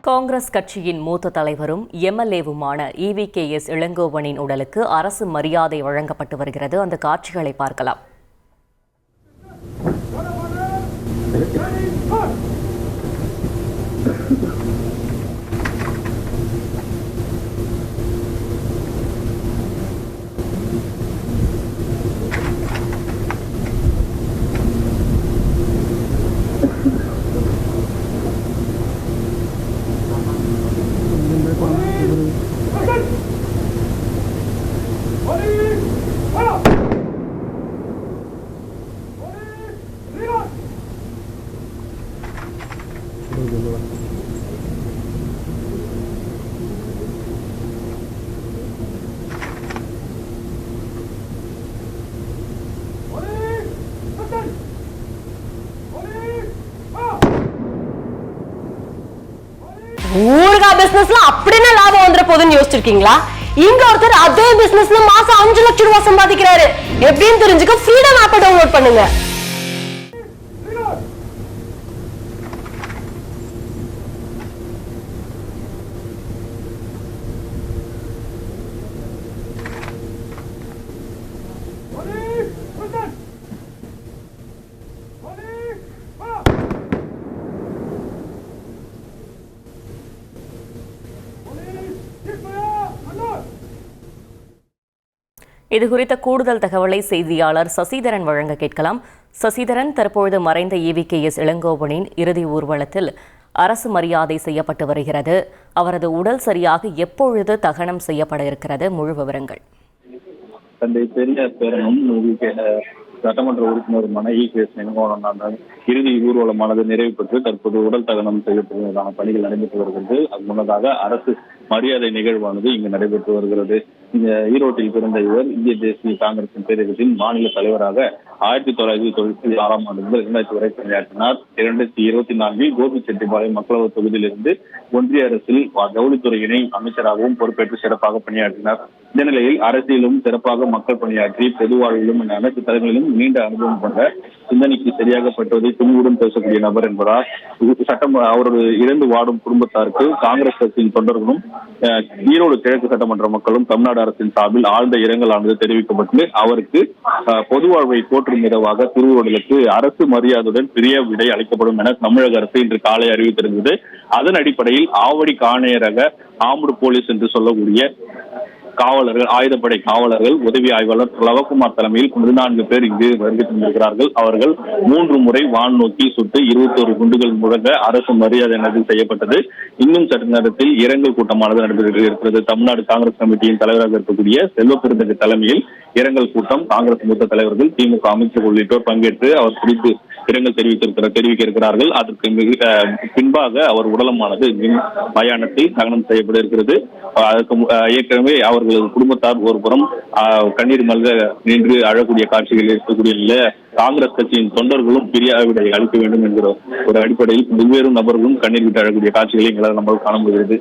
காங்கிரஸ் கட்சியின் மூத்த தலைவரும் எம்எல்ஏவுமான ஈவிகேஎஸ் இளங்கோவனின் உடலுக்கு அரசு மரியாதை வழங்கப்பட்டு வருகிறது. அந்த காட்சிகளை பார்க்கலாம். ஊர்கா பிசினஸ்ல அப்படின்னா லாபம் வந்துற போதுன்னு யோசிச்சிருக்கீங்களா? இங்க ஒருத்தர் அதே பிசினஸ்ல மாசம் 5 லட்சம் ரூபாய் சம்பாதிக்கிறாரு. எப்படின்னு தெரிஞ்சுக்க ஃப்ரீடம் ஆப்பை டவுன்லோட் பண்ணுங்க. இது குறித்த கூடுதல் தகவலை செய்தியாளர் சசிதரன் வழங்க கேட்கலாம். சசிதரன், தற்பொழுது மறைந்த ஈவிகேஎஸ் இளங்கோவனின் இறுதி ஊர்வலத்தில் அரசு மரியாதை செய்யப்பட்டு வருகிறது. அவரது உடல் சரியாக எப்பொழுது தகனம் செய்யப்பட இருக்கிறது? முழு விவரங்கள். தந்தை பெரியார் பேரனும் சட்டமன்ற உறுப்பினருமான ஈவிகேஎஸ் இளங்கோவன் இறுதி ஊர்வலமானது நிறைவு பெற்று தற்போது உடல் தகனம் செய்யப்படுவதற்கான பணிகள் நடைபெற்று வருகிறது. அது முன்னதாக அரசு மரியாதை நிகழ்வானது இங்கு நடைபெற்று வருகிறது. இந்த ஈரோட்டில் பிறந்த இவர் இந்திய தேசிய காங்கிரசின் பேரியக்கத்தின் மாநில தலைவராக 1996ஆம் ஆண்டு முதல் 2000 வரை பணியாற்றினார். 2024 கோபிச்செட்டிப்பாளையம் மக்களவை தொகுதியிலிருந்து ஒன்றிய அரசில் ஜவுளித்துறை இணை அமைச்சராகவும் பொறுப்பேற்று சிறப்பாக பணியாற்றினார். இந்த நிலையில் அரசியலும் சிறப்பாக மக்கள் பணியாற்றி பொது வாழ்விலும் அனைத்து தலைமையிலும் நீண்ட அனுபவம் கொண்ட சிந்தனைக்கு சரியாகப்பட்டதை துணிவுடன் பேசக்கூடிய நபர் என்பதால் அவரது இழந்து வாடும் குடும்பத்தாருக்கு காங்கிரஸ் கட்சியின் தொண்டர்களும் ஈரோடு கிழக்கு சட்டமன்ற மக்களும் தமிழ்நாடு அரசின் சார்பில் ஆழ்ந்த இரங்கலானது தெரிவிக்கப்பட்டு அவருக்கு பொது வாழ்வை போற்றும் விதமாக திருவுருவலுக்கு அரசு மரியாதையுடன் பெரிய விடை அளிக்கப்படும் என தமிழக அரசு இன்று காலை அறிவித்திருந்தது. அதன் அடிப்படையில் ஆவடி காணையரக ஆம்படு போலீஸ் என்று சொல்லக்கூடிய காவலர்கள், ஆயுதப்படை காவலர்கள், உதவி ஆய்வாளர் லவகுமார் தலைமையில் 14 பேர் இங்கு வருகை தந்திருக்கிறார்கள். அவர்கள் 3 முறை வான் நோக்கி சுட்டு 21 குண்டுகள் முழங்க அரசு மரியாதை செய்யப்பட்டது. இன்னும் சற்று நேரத்தில் இரங்கல் கூட்டமானது நடைபெற்று இருக்கிறது. தமிழ்நாடு காங்கிரஸ் கமிட்டியின் தலைவராக இருக்கக்கூடிய செல்வ பெருந்தகை தலைமையில் இரங்கல் கூட்டம், காங்கிரஸ் மூத்த தலைவர்கள், திமுக அமைச்சர் உள்ளிட்டோர் பங்கேற்று அவர் குறித்து இரங்கல் தெரிவிக்க இருக்கிறார்கள். அதற்கு பின்பாக அவர் உடலமானது மயானத்தில் தகனம் செய்யப்பட இருக்கிறது. அதற்கு ஏற்கனவே அவர்களது குடும்பத்தார் ஒரு புறம் கண்ணீர் மல்க நின்று அழக்கூடிய காட்சிகள் இருக்கக்கூடிய காங்கிரஸ் கட்சியின் தொண்டர்களும் பிரியாவிடை அளிக்க வேண்டும் என்கிற ஒரு அடிப்படையில் வெவ்வேறு நபர்களும் கண்ணீர் விட்டு அழக்கூடிய காட்சிகளை எங்களால் நம்மால் காண முடிகிறது.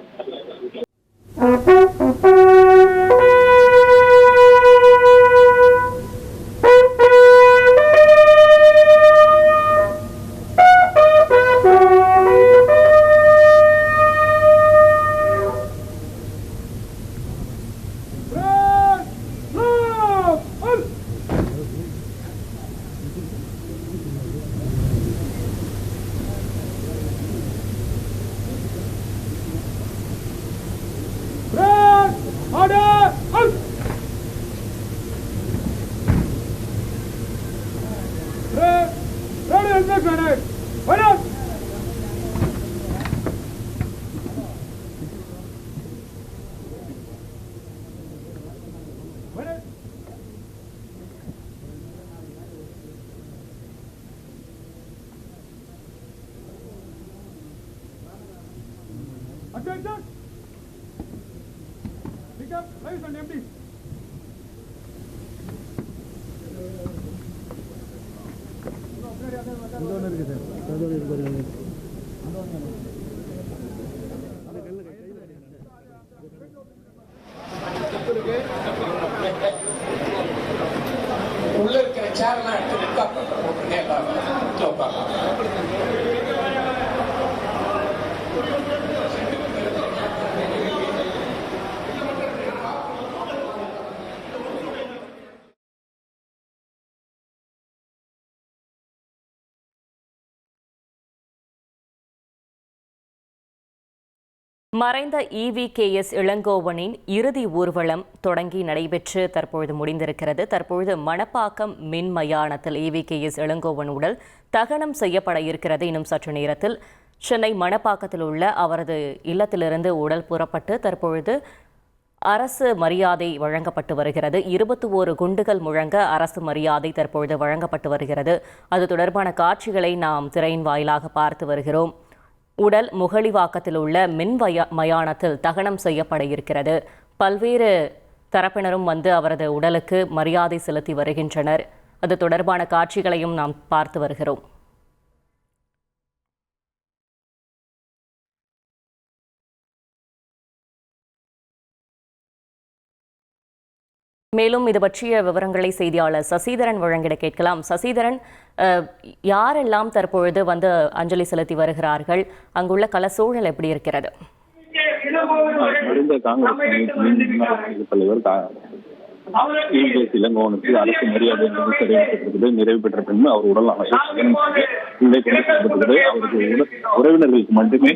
Attention! Pick up, place and empty. உள்ள இருக்கிற சேர்லாம் எடுத்து போட்டுருக்கேன். எல்லாரும் மறைந்த EVKS இளங்கோவனின் இறுதி ஊர்வலம் தொடங்கி நடைபெற்று தற்பொழுது முடிந்திருக்கிறது. தற்பொழுது மணப்பாக்கம் மின் மயானத்தில் EVKS இளங்கோவன் உடல் தகனம் செய்யப்பட இருக்கிறது. இன்னும் சற்று நேரத்தில் சென்னை மணப்பாக்கத்தில் உள்ள அவரது இல்லத்திலிருந்து உடல் புறப்பட்டு தற்பொழுது அரசு மரியாதை வழங்கப்பட்டு வருகிறது. 21 குண்டுகள் முழங்க அரசு மரியாதை தற்பொழுது வழங்கப்பட்டு வருகிறது. அது தொடர்பான காட்சிகளை நாம் திரையின் வாயிலாக பார்த்து வருகிறோம். உடல் முகலிவாக்கத்தில் உள்ள மின் மயானத்தில் தகனம் செய்யப்பட இருக்கிறது. பல்வேறு தரப்பினரும் வந்து அவரது உடலுக்கு மரியாதை செலுத்தி வருகின்றனர். அது தொடர்பான காட்சிகளையும் நாம் பார்த்து வருகிறோம். மேலும் இது பற்றிய விவரங்களை செய்தியாளர் சசிதரன் வழங்கிட கேட்கலாம். சசிதரன், யாரெல்லாம் தற்பொழுது வந்து அஞ்சலி செலுத்தி வருகிறார்கள்? அங்குள்ள கள சூழல் எப்படி இருக்கிறது? மறைந்த காங்கிரஸ் தலைவர் EVKS இளங்கோவனுக்கு அரசு மரியாதை தெரிவிக்கப்பட்டிருக்கிறது. நிறைவு பெற்ற பின்பு அவர் உடல் உள்ளே கொண்டு செல்லப்பட்டது. அவருக்கு உறவினர்களுக்கு மட்டுமே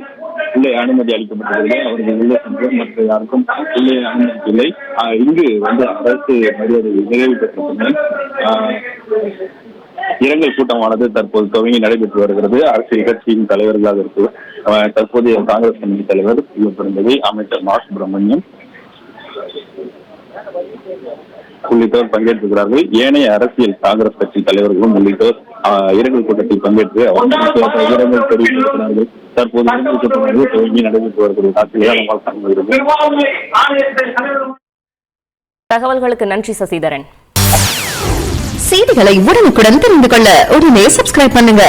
உள்ளே அனுமதி அளிக்கப்பட்டது. அவர்கள் உள்ளே சென்று மற்ற யாருக்கும் உள்ளே அனுமதி இல்லை. இங்கு வந்து அரசு மரியாதை நிறைவு பெற்ற பின்னர் இரங்கல் கூட்டமானது தற்போது துவங்கி நடைபெற்று வருகிறது. அரசியல் கட்சியின் தலைவர்களாக இருக்கு தற்போதைய காங்கிரஸ் கமிட்டி தலைவர் பிறந்தது அமைச்சர் மா சுப்பிரமணியம் உள்ளிட்டோர் பங்கேற்றிருக்கிறார்கள். ஏனைய அரசியல் காங்கிரஸ் கட்சி தலைவர்களும் உள்ளிட்டோர் இரங்கல் கூட்டத்தில் பங்கேற்று இரங்கல் தெரிவித்திருக்கிறார்கள். தற்போது இரங்கல் கூட்டமானது துவங்கி நடைபெற்று வருகிற காட்சிகளை நம்மால் காண்கிறது. தகவல்களுக்கு நன்றி சசிதரன். செய்திகளை உடனுக்குடன் தெரிந்து கொள்ள உடனே சப்ஸ்கிரைப் பண்ணுங்க.